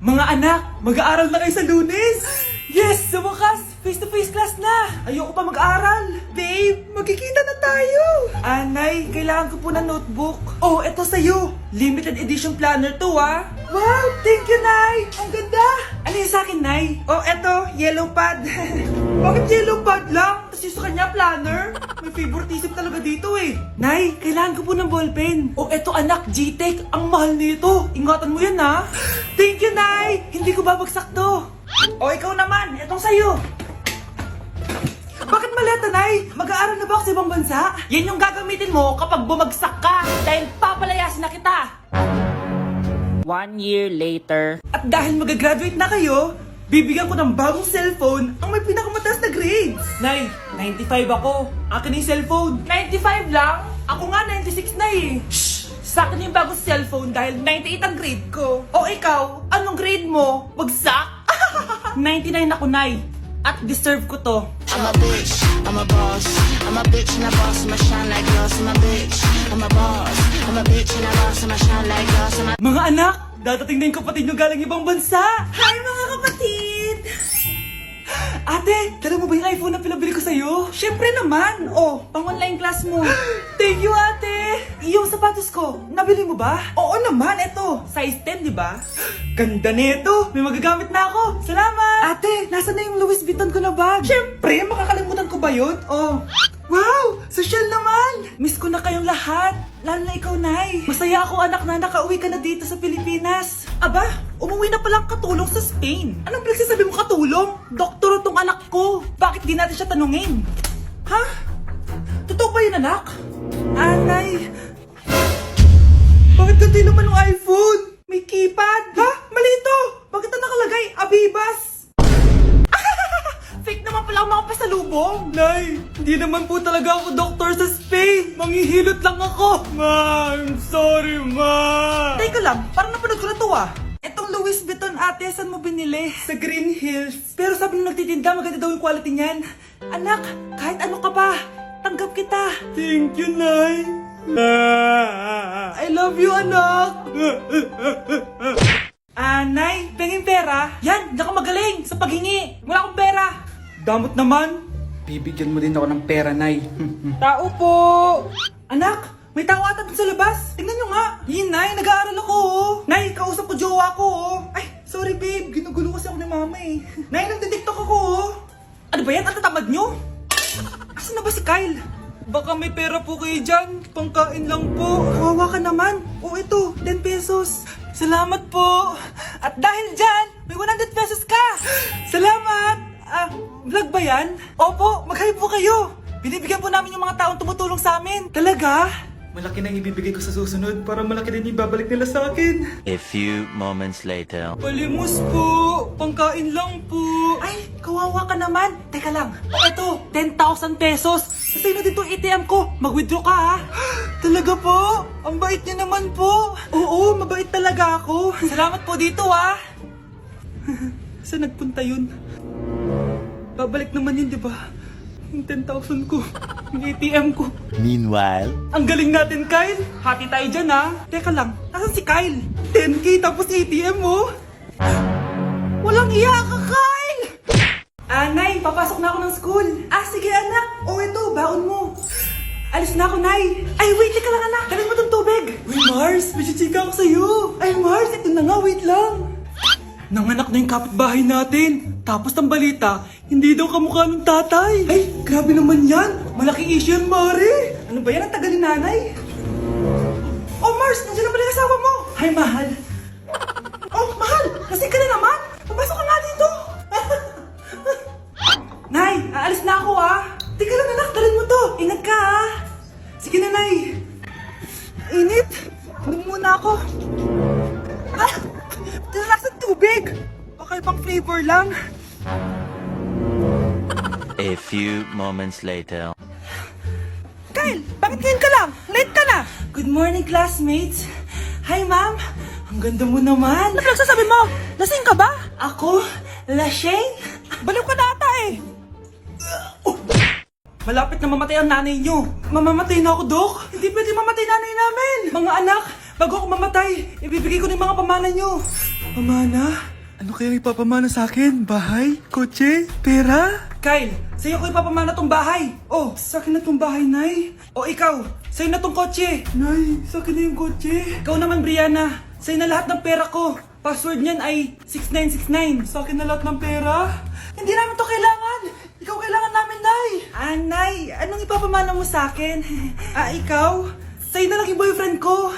Mga anak, mag-aaral na kayo sa Lunes! Yes! Sa wakas! Face-to-face class na! Ayoko pa mag-aaral! Babe, magkikita na tayo! Anay, kailangan ko po ng notebook. Oh, eto sa'yo! Limited edition planner to, ah! Wow! Thank you, Nay! Ang ganda! Ano yung sa'kin, Nay? Oh, eto, yellow pad. Bakit yellow pad lang? Tapos yung sa kanya, planner? May favoritism talaga dito eh. Nay, kailangan ko po ng ballpen. Oh, eto anak, G-Tech. Ang mahal nito. Ingatan mo yan, ha? Thank you, Nay! Hindi ko babagsak to. O, ikaw naman. Etong sa'yo. Bakit maleta, Nay? Mag-aaral na ba ako sa ibang bansa? Yan yung gagamitin mo kapag bumagsak ka. Dahil papalayasin na kita. 1 year later. At dahil mag-graduate na kayo, bibigyan ko ng bagong cellphone ang may pinakamataas na grades. Nay, 95 ako. Akin yung cellphone. 95 lang? Ako nga 96 na eh. Shh! Sa akin yung bagong cellphone dahil 98 ang grade ko. O ikaw, anong grade mo? Bagsak? 99 ako, Nay. At deserve ko to. I'm a bitch, I'm a boss. I'm a bitch and a boss, I'ma shine like glass. I'm a bitch, I'm a boss. I'm a bitch and a boss, I'ma shine like glass. Mga anak, dadating na yung kapatid nyo galing ibang bansa. Hi mga kapatid! Ate, dala mo ba yung iPhone na pinabili ko sa'yo? Syempre naman! Oh, pang-online class mo. Thank you, ate! Yung sapatos ko, nabili mo ba? Oo naman, eto. Size 10, di ba? Ganda nito! May magagamit na ako! Salamat! Ate, nasa na yung Louis Vuitton ko na bag? Syempre, makakalimutan ko ba yun? Oh. Wow! Social naman! Miss ko na kayong lahat. Lalo na ikaw, Nay. Masaya ako, anak, na nakauwi ka na dito sa Pilipinas. Aba, umuwi na palang katulong sa Spain. Anong pinagsasabi mo katulong? Doktor tong anak ko. Bakit di natin siya tanungin? Ha? Totoo ba yun, anak? Nay. Bakit ganti naman ng iPhone? May keypad. Ha? Mali ito. Bakit na nakalagay? Abibas. Fake naman pala ang mga pasalubong. Nay, hindi naman po talaga ako doktor sa Spain. Manghihilot lang ako. Ma, I'm sorry, ma. Teka lang, parang napanood ko na to ah. Etong Louis Vuitton ate, saan mo binili? Sa Green Hills. Pero sabi nung nagtitinda, maganda daw yung quality niyan. Anak, kahit ano ka pa, tanggap kita. Thank you, Nay. I love you, anak. Nay, penging pera? Yan, di ako magaling sa paghingi. Wala akong pera. Damot naman. Bibigyan mo din ako ng pera, Nay. Tao po. Anak, may tao ata dun sa labas. Tingnan nyo nga. Yun, Nay, nag-aaral ako, oh. Nay, kausap ko jowa ko, oh. Ay, sorry, babe. Ginugulo kasi ako ni mama, eh. Nay, nagtitiktok ako, oh. Ano ba yan? Ang tatamad nyo? Asan na ba si Kyle? Baka may pera po kayo dyan. Pangkain lang po. Kawawa ka naman. O ito, 10 pesos. Salamat po. At dahil dyan, may 100 pesos ka. Salamat. Vlog ba yan? Opo, mag-hi po kayo. Binibigyan po namin yung mga taong tumutulong sa amin. Talaga? Malaki nang ibibigay ko sa susunod para malaki din ibabalik nila sa akin. A few moments later. Palimos po. Pangkain lang po. Ay, kawawa ka naman. Teka lang. O eto, 10,000 pesos. Sasay na din itong ATM ko. Mag-withdraw ka ha. Talaga po? Ang bait niya naman po. Oo, mabait talaga ako. Salamat po dito ha. Saan nagpunta yun? Babalik naman yun, di ba? Yung 10,000 ko. Yung ATM ko. Meanwhile. Ang galing natin, Kyle. Hati tayo dyan, ha? Teka lang, nasan si Kyle? 10K tapos ATM mo? Walang iya ka, Kyle! Nay, papasok na ako ng school. Sige, anak. O, ito, baon mo. Alis na ako, Nay. Ay, wait, teka lang, anak. Dalhin mo tong tubig. Uy, Mars, may chichika ako sa'yo. Ay, Mars, ito na nga, wait lang. Nanganak na yung kapitbahay natin. Tapos ang balita, hindi daw kamukha ng tatay. Ay, grabe naman yan. Malaking issue yan, Mari. Ano ba yan? Ang tagal ni nanay. Oh, Mars, nandiyan na pala yung asawa mo. Hi, mahal. Oh, mahal, lasing ka na naman. Papasok ka nga dito. Nay, aalis na ako ah. Teka lang anak, dalhin mo to. Ingat ka ah. Sige na, Nay. Init. Inom muna ako. Lasang tubig! Baka ibang flavor lang. A few moments later. Kyle, bakit ngayon ka lang? Late ka na! Good morning, classmates. Hi, ma'am. Ang ganda mo naman. Ano nagsasabi mo? Lasing ka ba? Ako? Lasing? Baliw ka na ata eh. Malapit na mamatay ang nanay nyo. Mamamatay na ako, Dok. Hindi pwede mamatay nanay namin. Mga anak, bago ako mamatay, ibibigay ko na yung mga pamana nyo. Pamana? Ano kaya ipapamana sa akin? Bahay? Kotse? Pera? Kyle, sa'yo ko ipapamana tong bahay. Oh, sa akin na tong bahay, Nay. O ikaw, sa'yo na tong kotse. Nay, sa akin na yung kotse. Ikaw naman, Brianna. Sa'yo na lahat ng pera ko. Password niyan ay 6969. Sa akin na lahat ng pera? Hindi namin to kailangan. Ikaw kailangan namin, Nay. Nay, anong ipapamana mo sa akin? Ikaw? Sa'yo na lang yung boyfriend ko.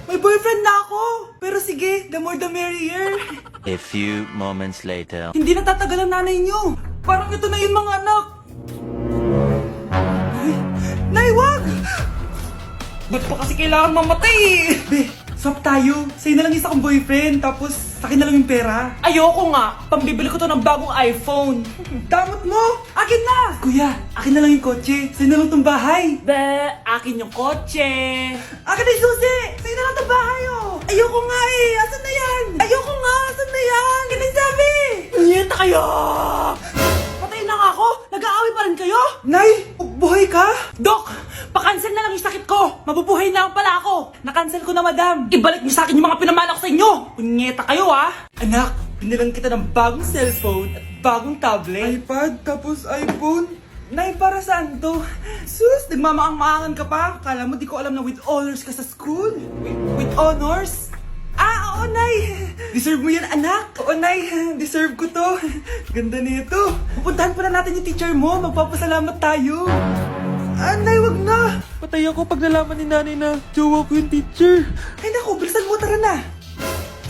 May boyfriend na ako! Pero sige, the more the merrier. A few moments later. Hindi natatagal ang nanay niyo. Parang ito na yung mga anak. Nay, wag! Ba't pa kasi kailangan mamatay? Be, swap tayo. Sa'yo na lang isa kong boyfriend, tapos sa akin na lang yung pera. Ayoko nga. Pambibili ko to ng bagong iPhone. Damot mo! Akin na! Kuya, akin na lang yung kotse. Sa'yo na lang tong bahay. Be, akin yung kotse. Akin na yung susi! Sa'yo na lang tong bahay, oh! Ayoko nga eh! Asan na yan? Ayoko nga! Asan na yan? Akin na yung sabi! Niyeta kayo! Patay na nga ako! Nag-aaway pa rin kayo? Nay! Buhay ka? Dok! Pa-cancel na lang yung sakit ko! Mabubuhay na lang pala ako! Na-cancel ko na, madam! Ibalik niyo sa akin yung mga pinamala ko sa inyo! Punyeta kayo, ah! Anak, binilang kita ng bagong cellphone at bagong tablet. iPad, tapos iPhone? Nay, para saan to? Sus, nagmamaang-maangan ka pa? Kala mo di ko alam na with honors ka sa school? With honors? Oo, Nay! Deserve mo yan, anak! Oo, Nay! Deserve ko to! Ganda nito! Pupuntahan pa na natin yung teacher mo! Magpapasalamat tayo! Nay, wag na! Patay ako pag nalaman ni nanay na jowa ko yung teacher! Ay naku, bilisan mo, tara na!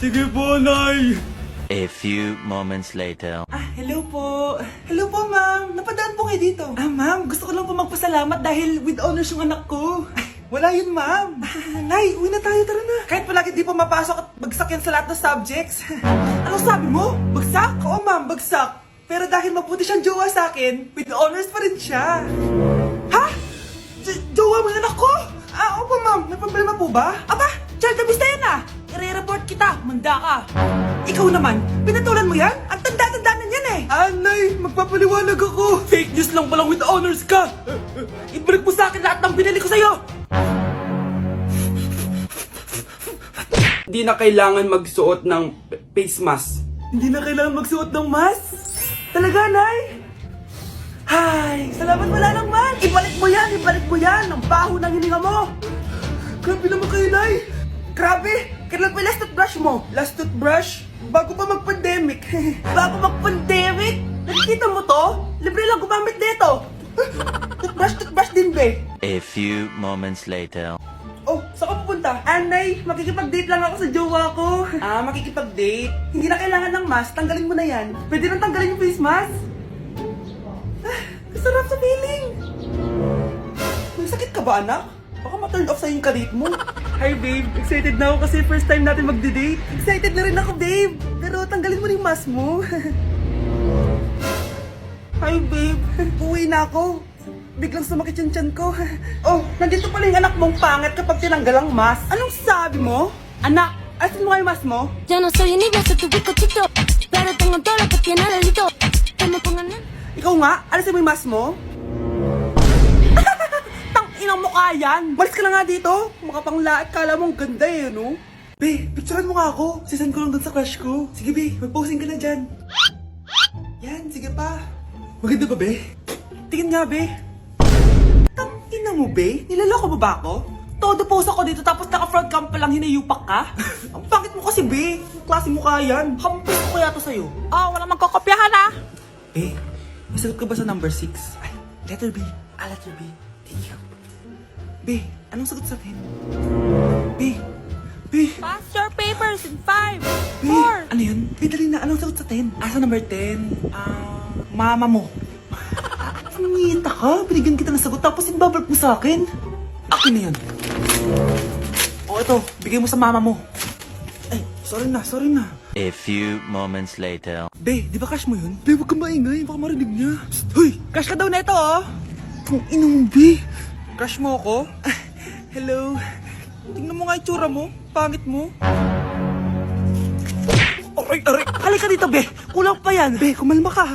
Sige po, Nay! A few moments later. Hello po! Hello po, ma'am! Napadaan po kayo dito. Ma'am, gusto ko lang po magpasalamat dahil with honors yung anak ko. Wala yun, ma'am. Nay, uwi na tayo, tara na. Kahit palagi di pa mapasok at bagsak yan sa lahat ng subjects. Anong sabi mo? Bagsak? Oo, ma'am, bagsak. Pero dahil mabuti siyang jowa sa akin, with honors pa rin siya. Ha? Jowa mo yung anak ko? Opo, ma'am. May problema po ba? Aba, child abuse na yan, I-report kita. Manda ka. Ikaw naman, pinatulan mo yan? Ang tanda-tanda na yan, Nay, magpapaliwanag ako. Fake news lang palang with honors ka. Ibalik mo sa akin lahat ng binili ko sa'yo. Hindi na kailangan magsuot ng face mask. Hindi na kailangan magsuot ng mask? Talaga, Nay? Hay, salamat wala lang, man. Ibalik mo yan, ibalik mo yan. Ang baho ng hininga mo. Grabe naman kayo, Nay. Grabe, kailan pa yung last toothbrush mo? Last toothbrush? Bago pa mag-pandemic. Bago mag-pandemic? Nakikita mo to? Libre lang gumamit dito. Toothbrush din, be. A few moments later. Oh, saan ka pupunta? Nay, makikipag-date lang ako sa jowa ko. Makikipag-date? Hindi na kailangan ng mask, tanggalin mo na yan. Pwede nang tanggalin yung face mask? Sarap sa feeling. May sakit ka ba, anak? Baka ma-turn off sa'yo yung karit mo. Hi, babe. Excited na ako kasi first time natin mag-date. Excited na rin ako, babe. Pero tanggalin mo rin yung mask mo. Hi, babe. Uwi na ako. Biglang sumakit yung tiyan ko. Oh, nandito pala yung anak mong pangit kapag tinanggal ang mask. Anong sabi mo? Anak, asin mo nga yung mask mo? Yo no soy un niño, soy tu bizcochito. Pero tengo todo lo que tiene delito. Que me pongan en... Ikaw nga, alisin mo yung mask mo? Tang-inang mukha yan! Malis ka na nga dito! Makapanglait, kala mo ang ganda no? Be, picturean mo nga ako. Sisend ko lang dun sa crush ko. Sige, be, mag-posing ka na dyan. Yan, sige pa. Maganda ba, be? Tingin nga, be. Tang-ina mo, be? Nilaloko mo ba ako? Todo post ako dito tapos naka-front cam pa lang hinayupak ka? Ang pangit mo kasi, be. Ang klase mukha yan. Hampis ko kaya to sa'yo. Wala magkokopyahan ah. Be, nasagot ka ba sa number 6? Ay, letter B. Letter B. Thank you. B, anong sagot sa 10? B. Pass your papers in 5, B, 4. ano yun? B, dali na. Anong sagot sa 10? Sa number 10? Mama mo. Nangita ka? Binigyan kita ng sagot tapos ibabalik mo sa akin? Akin na yun. O, ito. Bigay mo sa mama mo. Ay, sorry na. A few moments later. Be, di ba crush mo yun? Be, huwag kang maingay. Baka marinig niya. Psst, hoy! Crush ka daw na ito, Kung inong, Be. Crush mo ako? Hello? Tingnan mo nga yung tsura mo. Pangit mo. Aray! Halika dito, Be. Kulang pa yan. Be, kumalma ka.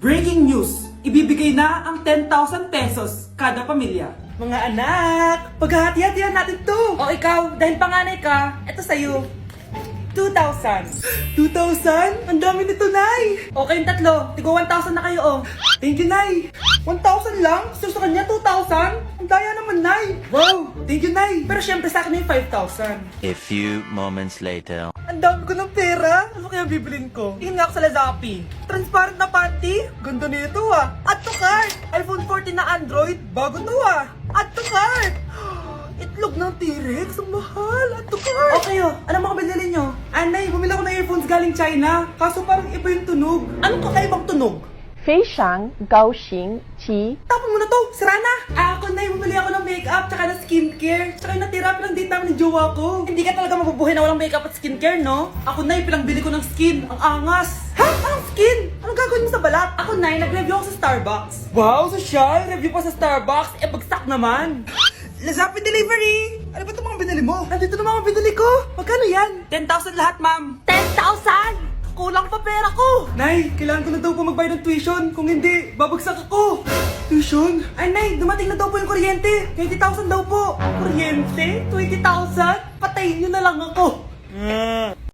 Breaking news! Ibibigay na ang 10,000 pesos kada pamilya. Mga anak, paghahati-hatihan natin to. O ikaw, dahil panganay ka, eto sa'yo. 2,000. 2,000? Ang dami nito, Nay! Okay yung tatlo. Tigo 1,000 na kayo, oh. Thank you, Nay. 1,000 lang? So sa kanya, 2,000? Ang daya naman, Nay. Wow! Thank you, Nay. Pero syempre sa akin yung 5,000. A few moments later. Ang dami ko ng pera. Ano kaya bibilin ko? Tingin nga ako sa Lazappi. Transparent na panty? Ganda nito ah. Add to cart. iPhone 14 na Android. Bago to ah. Add to cart. Itlog ng T-Rex. Ang mahal. Add to cart. Okay oh. Ano mga binili nyo? Anay, bumili ako ng earphones galing China. Kaso parang iba yung tunog. Anong kakaibang tunog? 非常高兴其 Tapon mo na to! Sira na! Ako na bumili ako ng makeup tsaka ng skincare. Tsaka yung natira pilang date namin ng jowa ko. Hindi ka talaga mabubuhay na walang makeup at skincare, no? Ako na pilang bili ko ng skin. Ang angas! Ha? Anong skin? Anong gagawin mo sa balat? Ako na nag-review ako sa Starbucks. Wow, social! Review pa sa Starbucks? Eh, bagsak naman! Lazappi Delivery! Ano ba itong mga binili mo? Nandito na mga binili ko! Magkano yan? 10,000 lahat, ma'am. 10,000? Kulang pa pera ko! Nay, kailangan ko na daw po magbayad ng tuition. Kung hindi, babagsak ako. Tuition? Ay, Nay, dumating na daw po yung kuryente. 20,000 daw po. Kuryente? 20,000? Patayin niyo na lang ako.